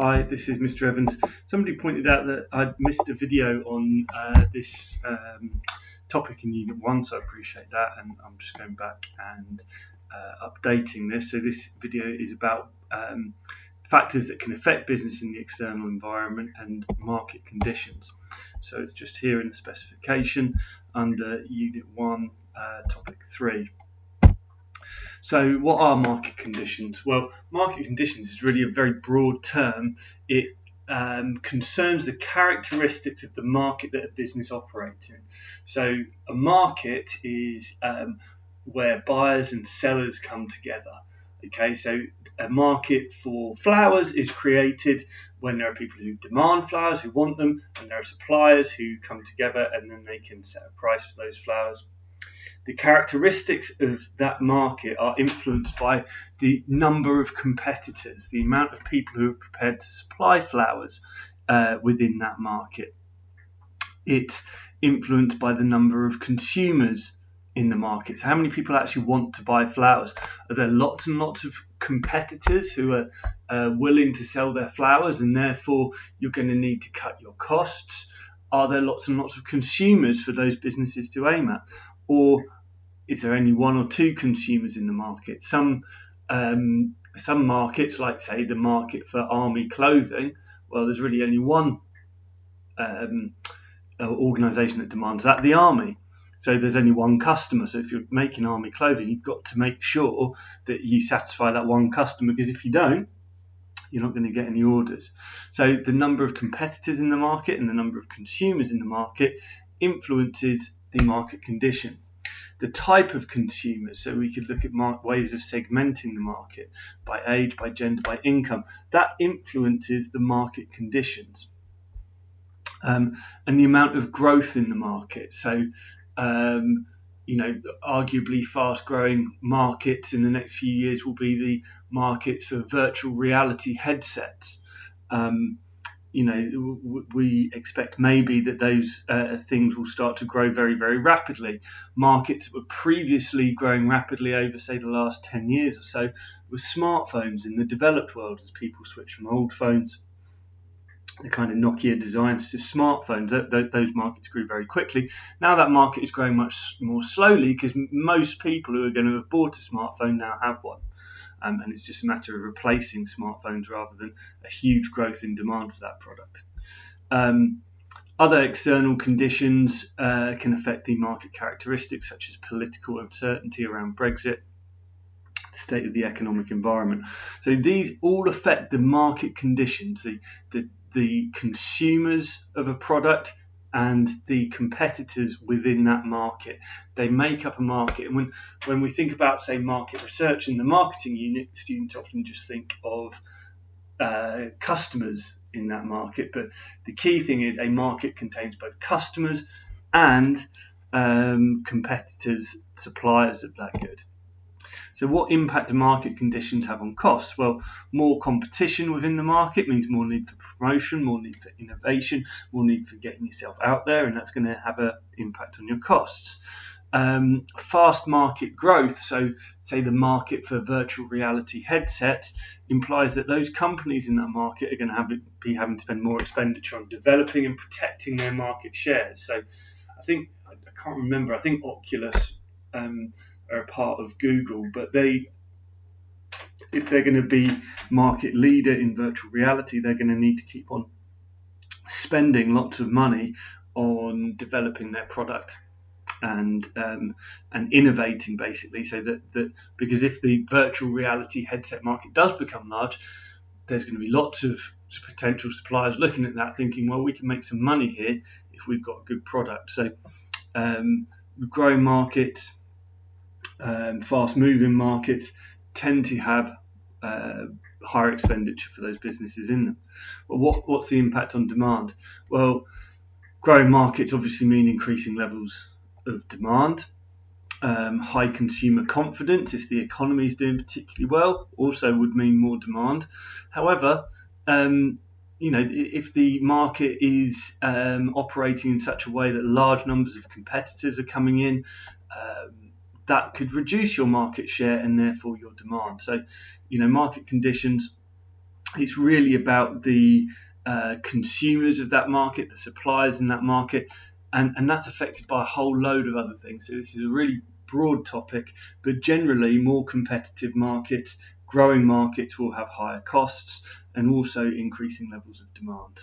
Hi, this is Mr. Evans. Somebody pointed out that I'd missed a video on this topic in Unit 1, so I appreciate that, and I'm just going back and updating this. So this video is about factors that can affect business in the external environment and market conditions. So it's just here in the specification under Unit 1, Topic 3. So what are market conditions? Well, market conditions is really a very broad term. It concerns the characteristics of the market that a business operates in. So a market is where buyers and sellers come together. Okay, so a market for flowers is created when there are people who demand flowers, who want them, and there are suppliers who come together and then they can set a price for those flowers. The characteristics of that market are influenced by the number of competitors, the amount of people who are prepared to supply flowers within that market. It's influenced by the number of consumers in the market. So how many people actually want to buy flowers? Are there lots and lots of competitors who are willing to sell their flowers, and therefore you're going to need to cut your costs? Are there lots and lots of consumers for those businesses to aim at? Or is there only one or two consumers in the market? Some markets, like say the market for army clothing, well, there's really only one organisation that demands that, the army. So there's only one customer. So if you're making army clothing, you've got to make sure that you satisfy that one customer, because if you don't, you're not going to get any orders. So the number of competitors in the market and the number of consumers in the market influences the market condition. The type of consumers, so we could look at ways of segmenting the market by age, by gender, by income, that influences the market conditions. And the amount of growth in the market. So, arguably fast-growing markets in the next few years will be the markets for virtual reality headsets. We expect maybe that those things will start to grow very, very rapidly. Markets that were previously growing rapidly over, say, the last 10 years or so were smartphones in the developed world, as people switch from old phones, the kind of Nokia designs, to smartphones. Those markets grew very quickly. Now that market is growing much more slowly because most people who are going to have bought a smartphone now have one. And it's just a matter of replacing smartphones rather than a huge growth in demand for that product. Other external conditions can affect the market characteristics, such as political uncertainty around Brexit, the state of the economic environment. So these all affect the market conditions, the consumers of a product and the competitors within that market. They make up a market. And when we think about, say, market research in the marketing unit, students often just think of customers in that market. But the key thing is a market contains both customers and competitors, suppliers of that good. So what impact do market conditions have on costs? Well, more competition within the market means more need for promotion, more need for innovation, more need for getting yourself out there, and that's going to have an impact on your costs. Fast market growth, so say the market for virtual reality headsets, implies that those companies in that market are going to be having to spend more expenditure on developing and protecting their market shares. So I can't remember, I think Oculus are a part of Google, but if they're going to be market leader in virtual reality, they're going to need to keep on spending lots of money on developing their product and innovating, basically, so that because if the virtual reality headset market does become large, there's going to be lots of potential suppliers looking at that thinking, well, we can make some money here if we've got a good product. So growing markets, fast-moving markets tend to have higher expenditure for those businesses in them. Well, what's the impact on demand? Well, growing markets obviously mean increasing levels of demand. High consumer confidence, if the economy is doing particularly well, also would mean more demand. However, if the market is operating in such a way that large numbers of competitors are coming in, that could reduce your market share and therefore your demand. So, market conditions It's really about the consumers of that market, the suppliers in that market, and that's affected by a whole load of other things. So this is a really broad topic, but generally more competitive markets, growing markets will have higher costs and also increasing levels of demand.